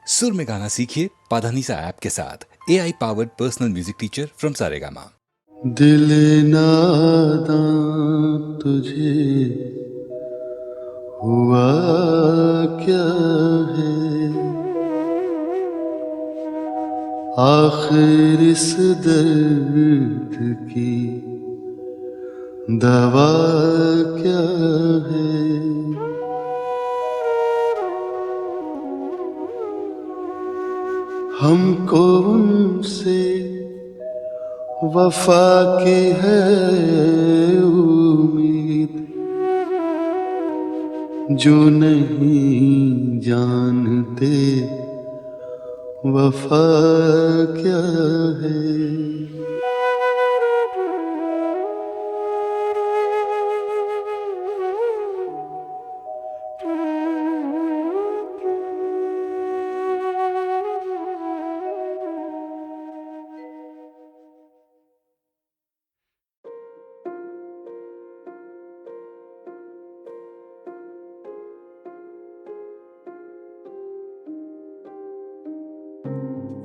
सुर में गाना सीखिए पाधानीसा ऐप के साथ AI powered personal music teacher from Saregama. दिल नादां तुझे हुआ क्या है, आखिर इस दर्द की दवा क्या है। हमको उनसे वफा की है उम्मीद, जो नहीं जानते वफा क्या है।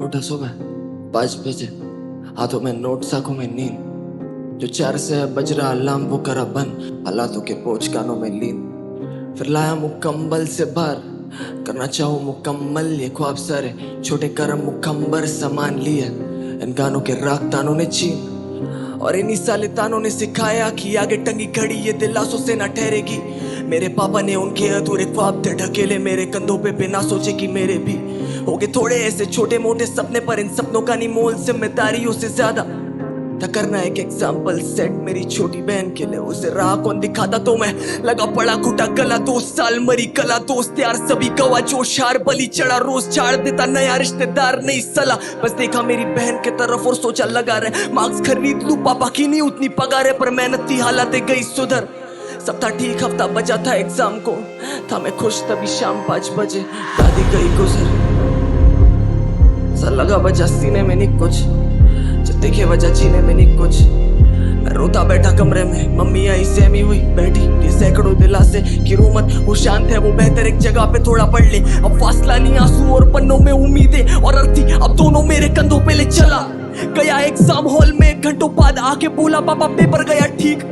उठा सुबह 5 बजे, हाथों में नोट आंखों में नींद, जो 4 से बज रहा अलार्म वो करा बंद, हालातों के बोझ कानों में लीन। फिर लाया मुकम्मल से बार, करना चाहूँ मुकम्मल ये ख्वाब सारे, छोटे करम मुकम्मल सामान लिए। इन गानों के राग तानों ने छीन, और इन्हीं साले तानों ने सिखाया कि आगे टंगी घड़ी ये दिलासों से ना ठहरेगी। मेरे पापा ने उनके अधूरे ख्वाब थे ढकेले मेरे कंधों पे, बिना सोचे कि मेरे भी होगे थोड़े ऐसे छोटे मोटे सपने, पर इन सपनों का नहीं मोल जिम्मेदारियों से ज्यादा था करना एक एग्जाम्पल सेट मेरी छोटी बहन के लिए। उसे राह कौन दिखाता तो मैं लगा पड़ा घुटा गला, 2 साल मरी कला, दोस्त यार सभी गवा, जोश हार बलि चढ़ा, रोज झाड़ देता नया रिश्तेदार नहीं सला। बस देखा मेरी बहन के तरफ और सोचा लगा रहे मार्क्स खरीद लूं, पापा की नहीं उतनी पगार है, पर मेहनत थी हालातें गई सुधर। सब था ठीक, हफ्ता बचा था एग्जाम को, था मैं खुश तभी शाम 5 बजे दादी गई गुजर। सा लगा बजा सीने में नहीं कुछ, जब देखे वजह जीने में नहीं कुछ। मैं रोता बैठा कमरे में, मम्मी आई सहमी हुई बैठी, ये सैकड़ों दिलासे कि रो मत, वो शांत है वो बेहतर एक जगह पे थोड़ा पढ़ ले। अब फासला नहीं आंसू और पन्नों में उम्मीदें और अर्थी, अब दोनों मेरे कंधों पे ले चला गया। एग्जाम हॉल में घंटों बाद आके बोला पापा पेपर गया ठीक।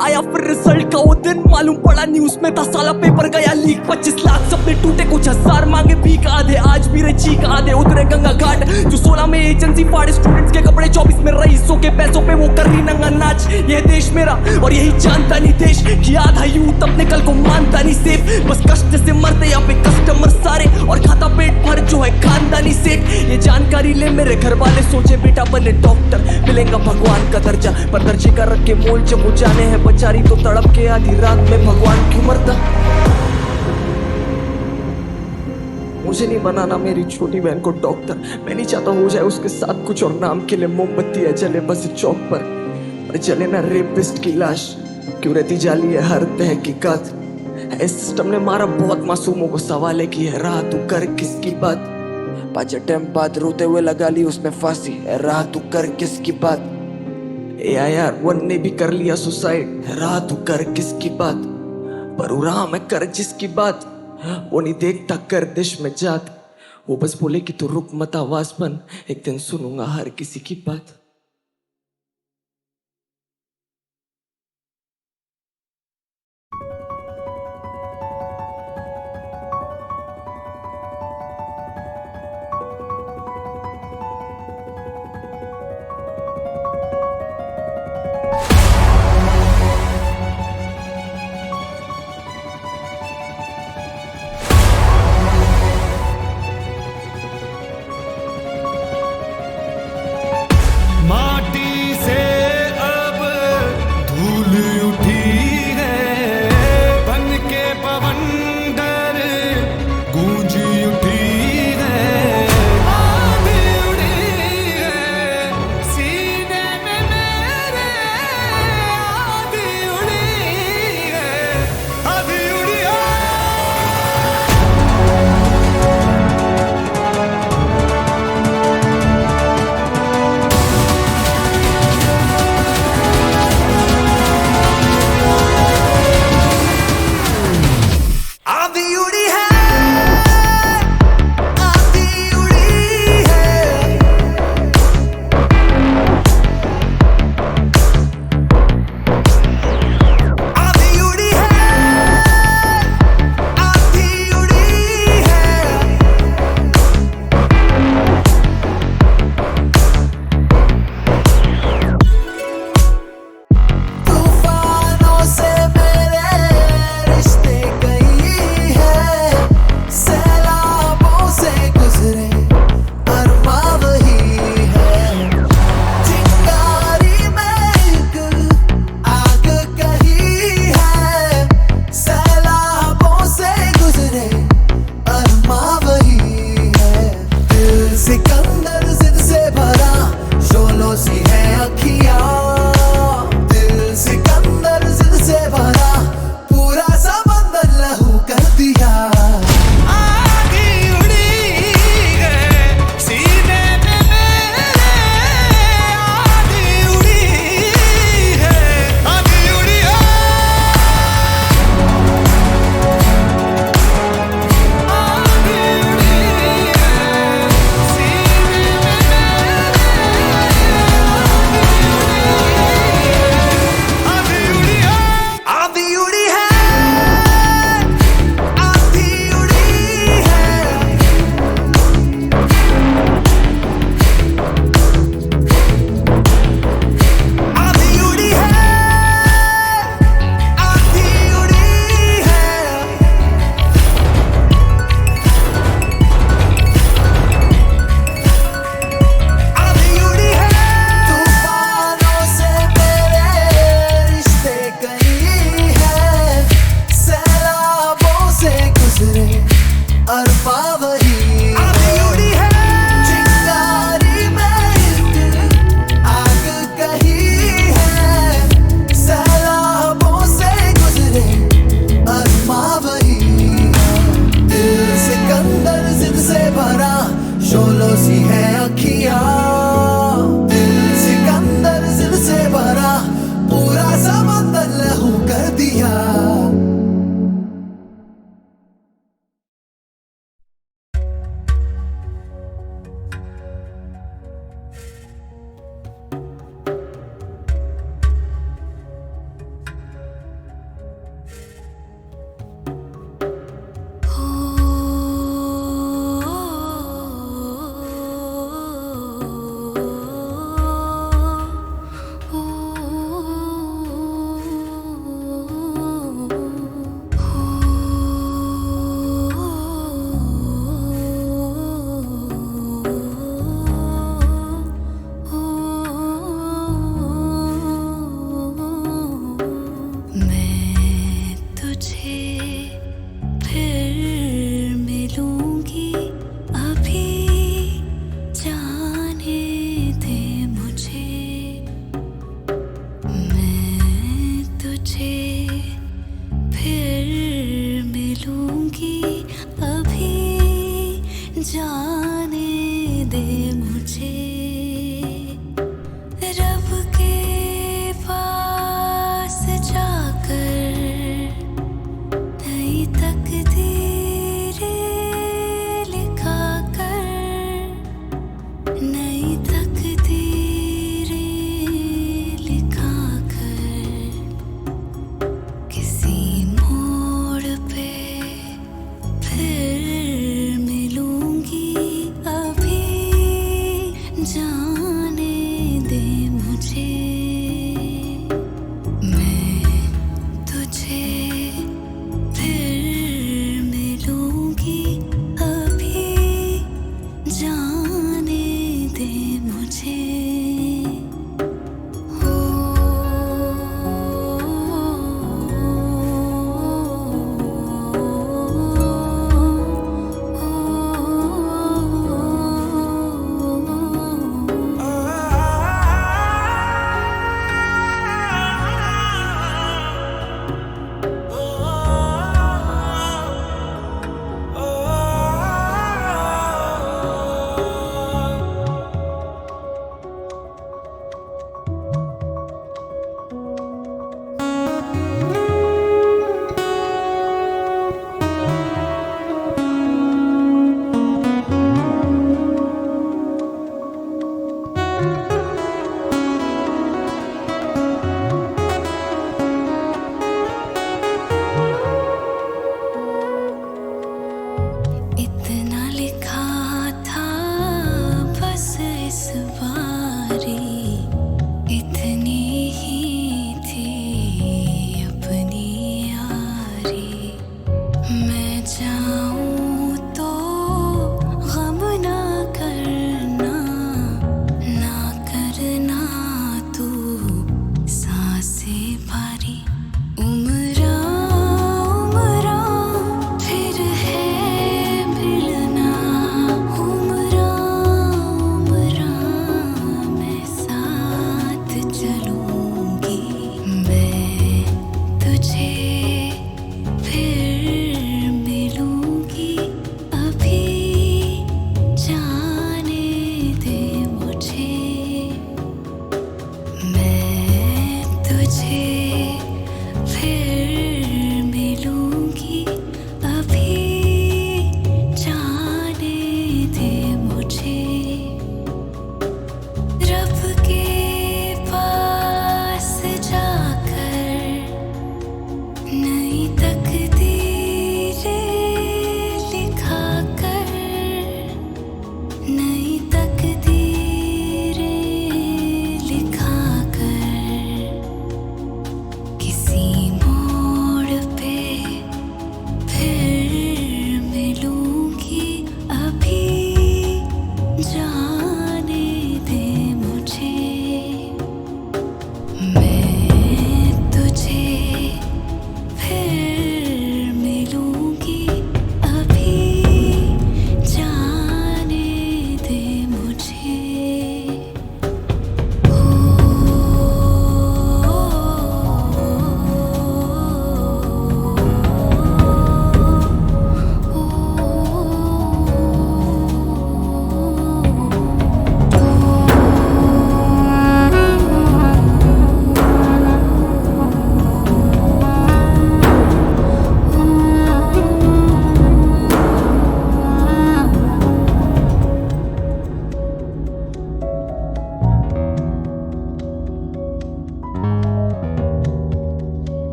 आया फिर रिजल्ट का वो दिन, मालूम पड़ा न्यूज में था साला पेपर गया लीक। 25 लाख सपने टूटे, कुछ हजार मांगे भीख, आधे आज भी रहे चीख, आधे उतरे गंगा घाट। जो 16 में एजेंसी फाड़े स्टूडेंट्स के कपड़े, 24 में रईसों के पैसों पे वो कर रही नंगा नाच। ये देश मेरा और यही जानता नहीं देश कि आधा यूथ अपने कल को मानता नहीं सेफ। बस कष्ट से मरते यहाँ पे कस्टमर सारे, और खाता पेट भर जो है खानदानी सेठ। ये जानकारी ले मेरे घर वाले, सोचे बेटा बने डॉक्टर, मिलेगा भगवान का दर्जा, पर दर्जे का रख के मोल जब वो जाने हैं बचारी तो तड़प के आधी रात में भगवान क्यों मरता। मुझे नहीं बनाना मेरी छोटी बहन को डॉक्टर, मैं नहीं चाहता हो जाए उसके साथ कुछ और नाम के लिए मोमबत्तियां जले बस चौक पर जले ना रेपिस्ट की लाश। क्यों रहती जाली है हर तहकीकात, इस सिस्टम ने मारा बहुत मासूमों को, सवाल है कि है राह तू कर किसकी बात। 5 अटेम्प्ट बाद रोते हुए लगा ली उसने फांसी, राह तू कर किसकी बात। AIR 1 ने भी कर लिया सुसाइड, राह तू कर किसकी बात। पर राह में कर जिसकी बात, वो नहीं देखता गर्दिश में जात। वो बस बोले कि तू रुक मत आवाज बन, एक दिन सुनूंगा हर किसी की बात।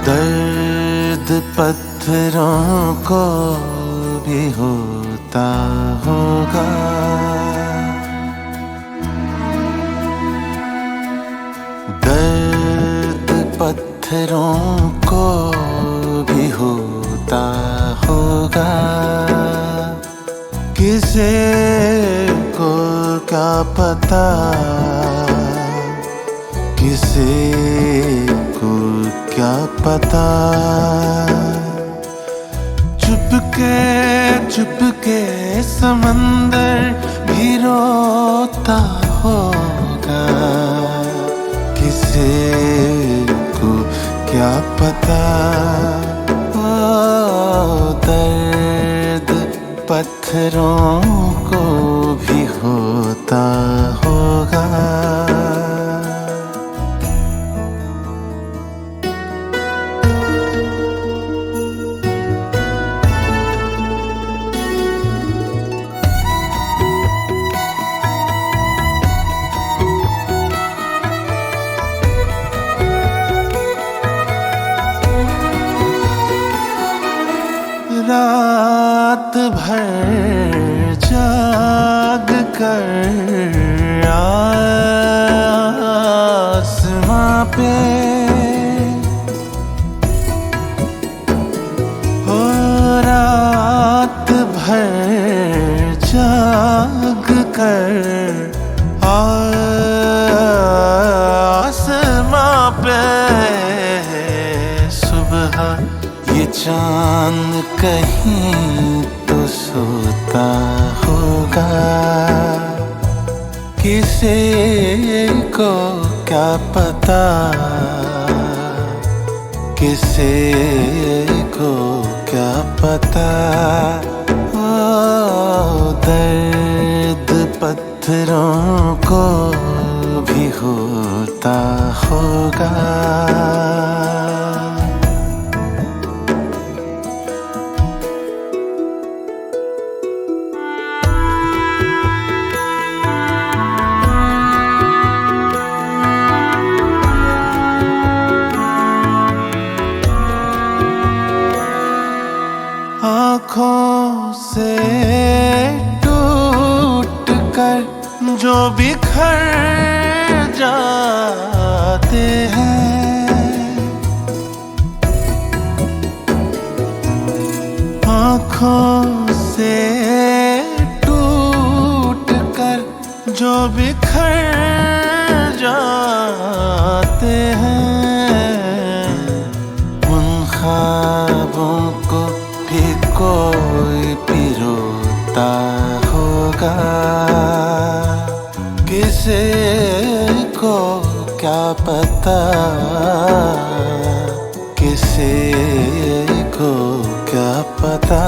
दर्द पत्थरों को भी होता होगा, दर्द पत्थरों को भी होता होगा। किसे को क्या पता, किसे को क्या पता। चुपके चुपके समंदर भी रोता होगा, किसे को क्या पता। ओ दर्द पत्थरों को भी होता होगा। रात भर जाग कर आसमां पे, हो रात भर जाग कर आसमां पे। सुबह ये चांद कहीं तो सोता होगा, किसे को क्या पता, किसे को क्या पता। ओ दर्द पत्थरों को भी होता होगा। आँखों से टूट कर जो बिखर जाते हैं, आँखों से टूट कर जो बिखर जाते हैं, उन ख्वाबों को भी कोई पिरोता होगा, किसे को क्या पता, किसे को क्या पता।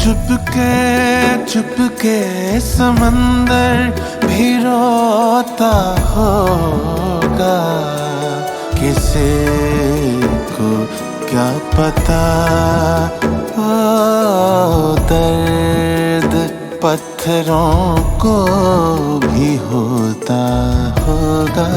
चुपके चुपके समंदर भी रोता होगा, किसे को क्या पता। ओ दर्द पत्थरों को भी होता होगा।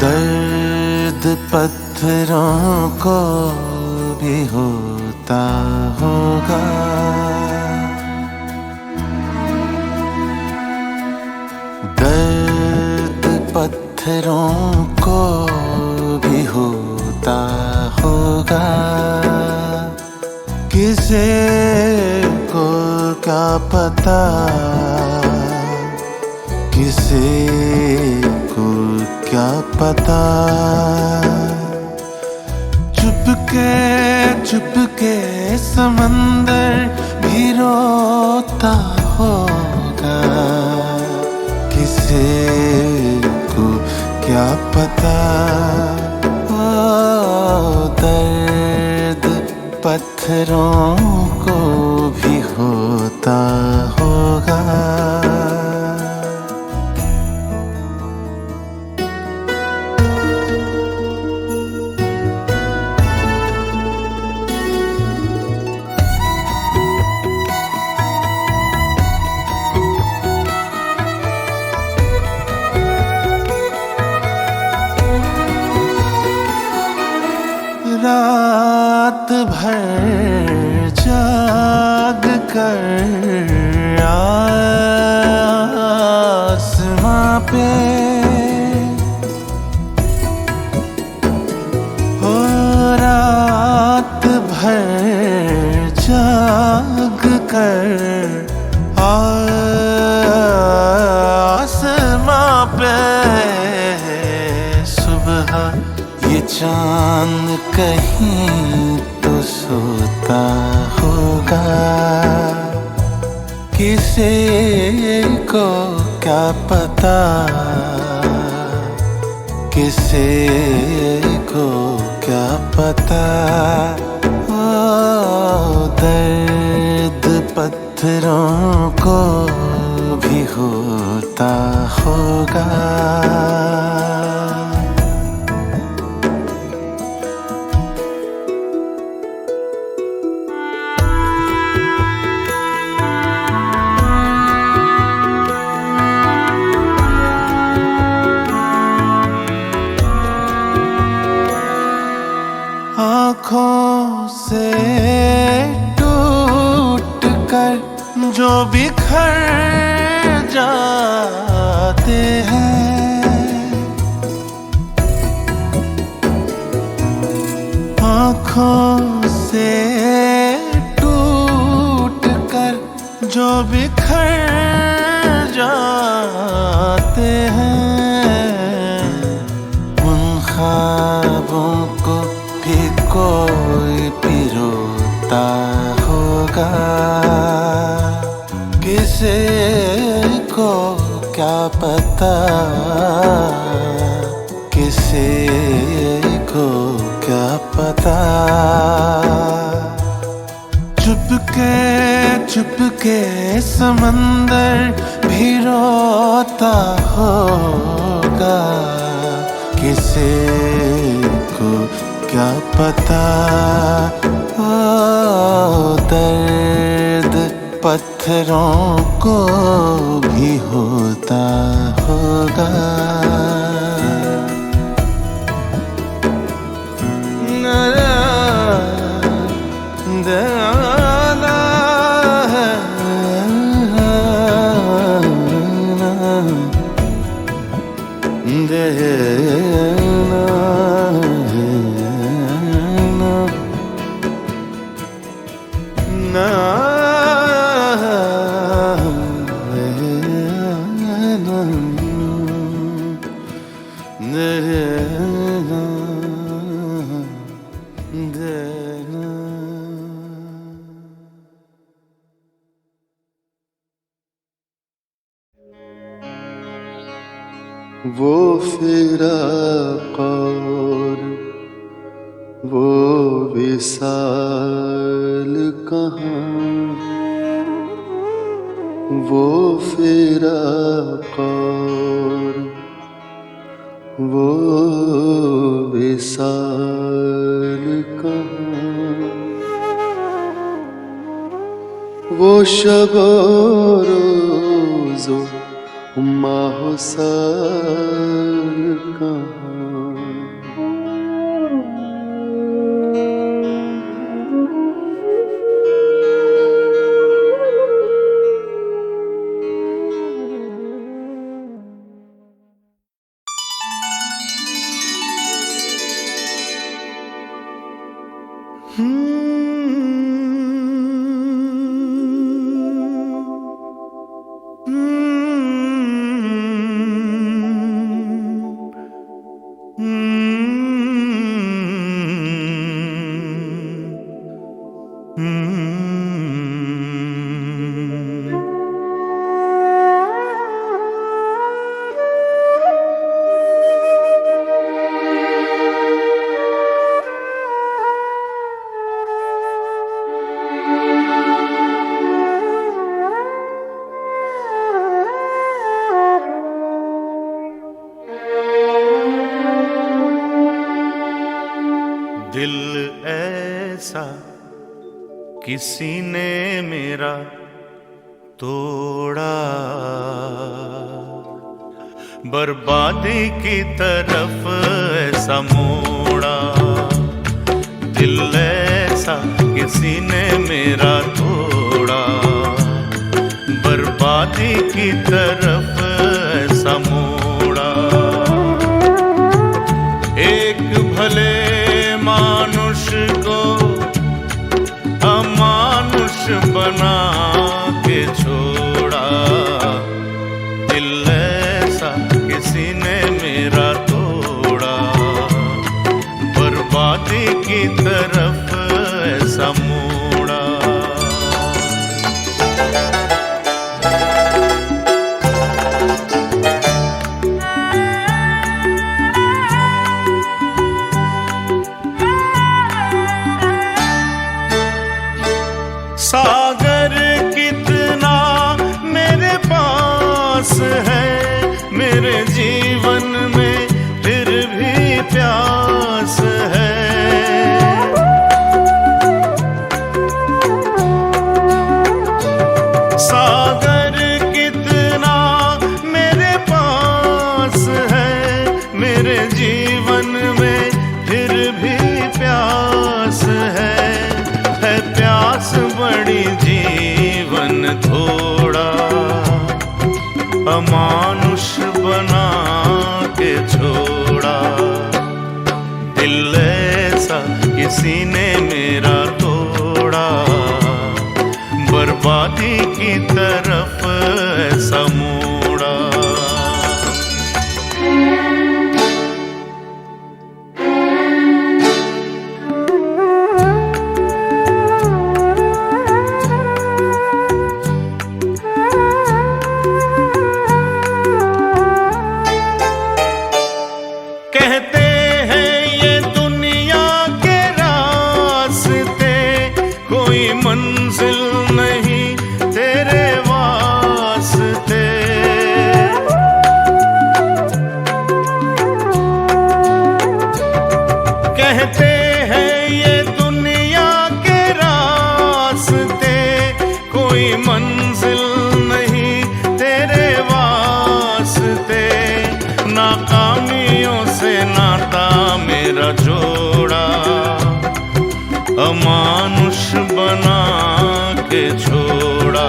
दर्द पत्थरों को भी होता होगा, दर्द पत्थरों को भी होगा किसे को क्या पता, किसे को क्या पता। चुपके चुपके समंदर भी रोता होगा, किसे को क्या पता। ओ दर्द पत्थरों को भी होता होगा। रात भर जाग कर आसमां पे हो, रात भर जाग कर आसमां पे सुबह ये चांद कहीं तो सोता होगा, किसे को क्या पता, किसे को क्या पता। ओ दर्द पत्थरों को भी होता होगा। आँखों से टूट कर जो बिखर जाते हैं, आँखों से टूट कर जो बिखर जाते हैं, उन ख्वाबों को भी कोई पिरोता होगा, किसे को क्या पता, किसे को क्या पता। चुपके चुपके समंदर भी रोता होगा, किसे को क्या पता। ओ दर्द पत्थरों को भी होता होगा। वो फिराक और वो विसाल कहाँ, वो फिराक और वो विसाल कहाँ, वो शब रोज़ो माहो साल कहाँ। ऐसा किसी ने मेरा तोड़ा, बर्बादी की तरफ ऐसा मोड़ा, दिल ऐसा किसी ने मेरा तोड़ा, बर्बादी की तरफ ऐसा मोड़ा। एक भले मानुष को अमानुष बना के छोड़ा, दिल ऐसा किसी ने मेरा तोड़ा, बर्बादी की तरफ ऐसा मोड़ा। सागर कितना मेरे पास है, मेरे जीवन में फिर भी प्यास है। सागर कितना मेरे पास है, मेरे जीवन में फिर भी प्यास है प्यास बड़ी जीवन थोड़ा, अमानुष बना के छोड़ा, दिल ऐसा किसी ने मेरा तोड़ा, बर्बादी की तरफ ऐसा मोड़ा। कहते हैं ये दुनिया के रास्ते, कोई मंजिल नहीं तेरे वास्ते। कहते हैं ये दुनिया के रास्ते, कोई मंजिल नहीं तेरे वास्ते। नाकामियों से नाता मेरा जोड़ा, अमानुष बना के छोड़ा,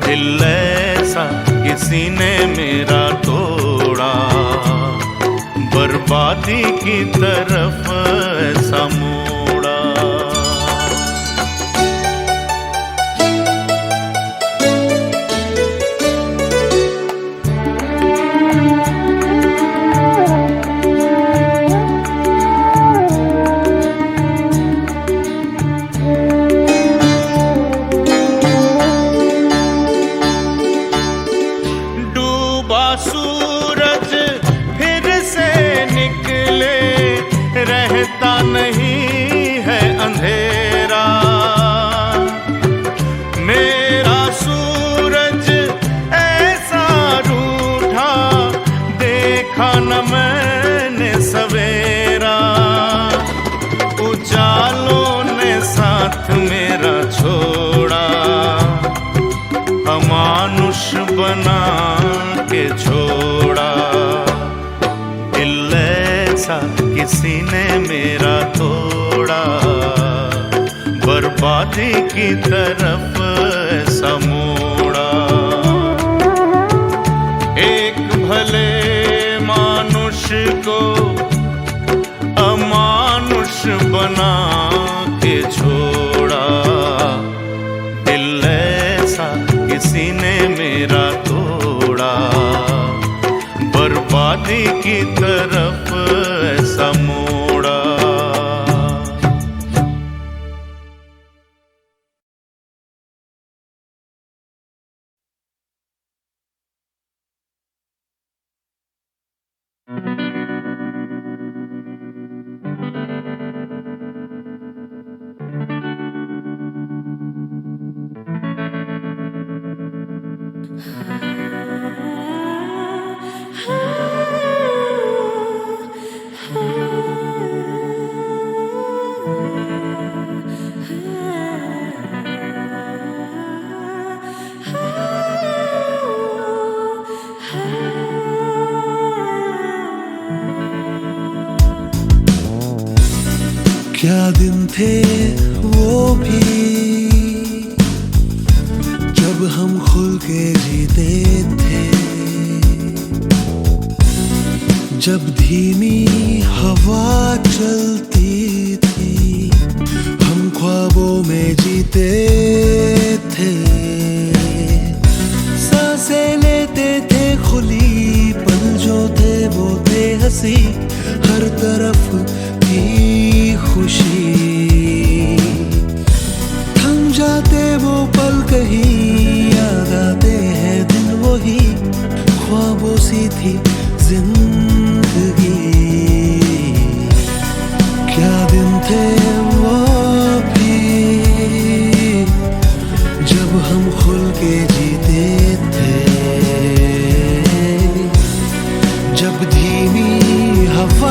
दिल ऐसा किसी ने मेरा तोड़ा, बर्बादी की तरफ ऐसा मोड़ा। सूरज फिर से निकले, रहता नहीं है अंधेरा। मेरा सूरज ऐसा रूठा, देखा न मैंने सवेरा। उजालों ने साथ मेरा छोड़ा, अमानुष बना के छोड़ा, दिल ऐसा किसी ने मेरा तोड़ा, बर्बादी की तरफ ऐसा मोड़ा। एक भले मानुष को अमानुष बना के छोड़ा, दिल ऐसा किसी ने मेरा तोड़ा, बर्बादी की तरफ ऐसा मोड़ा। क्या दिन थे वो भी जब हम खुल के जीते थे, जब धीमी हवा चलती थी हम ख्वाबों में जीते थे, सांसें लेते थे खुली, पल जो थे वो थे हंसी, हर तरफ की खुशी, थम जाते वो पल कहीं, याद आते हैं दिन वही, ख्वाबों सी थी जिंदगी, क्या दिन थे वो भी जब हम खुल के जीते थे, जब धीमी हवा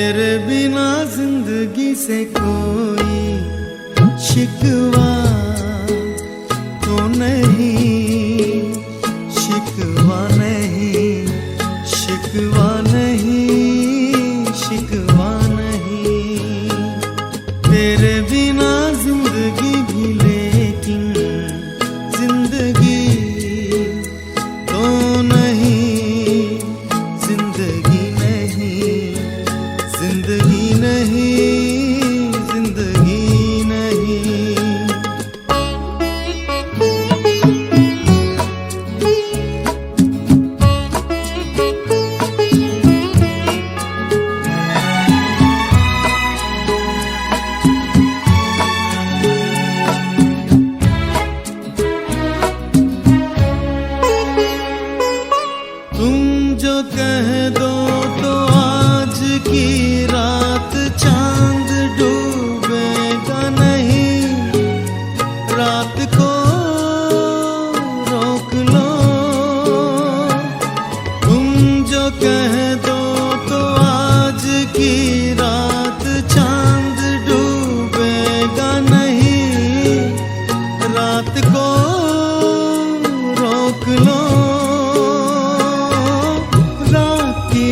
तेरे बिना जिंदगी से कोई शिकवा तो नहीं, शिकवा नहीं, शिकवा नहीं, शिकवा नहीं। तेरे बिना जिंदगी भी लेकिन जिंदगी तो नहीं, जिंदगी नहीं, जिंदगी नहीं, जिंदगी नहीं। तुम जो कह दो तो आज की रात चांद डूबेगा नहीं, रात को रोक लो। तुम जो कह दो तो आज की रात चांद डूबेगा नहीं, रात को रोक लो।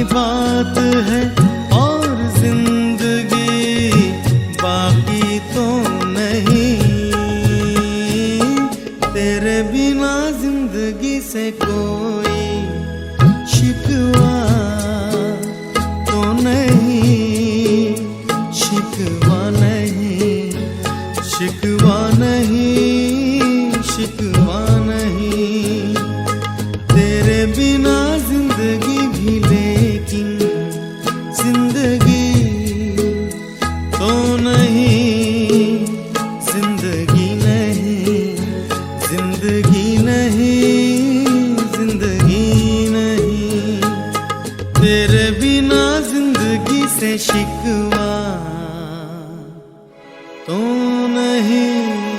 बात है और जिंदगी बाकी तो नहीं, तेरे बिना जिंदगी से कोई शिकवा तो नहीं, शिकवा नहीं, शिकवा नहीं, शिकवा नहीं। तेरे बिना जिंदगी भी लेकिन जिंदगी तो नहीं, जिंदगी नहीं, जिंदगी नहीं, जिंदगी नहीं। तेरे बिना जिंदगी से शिकवा तो नहीं।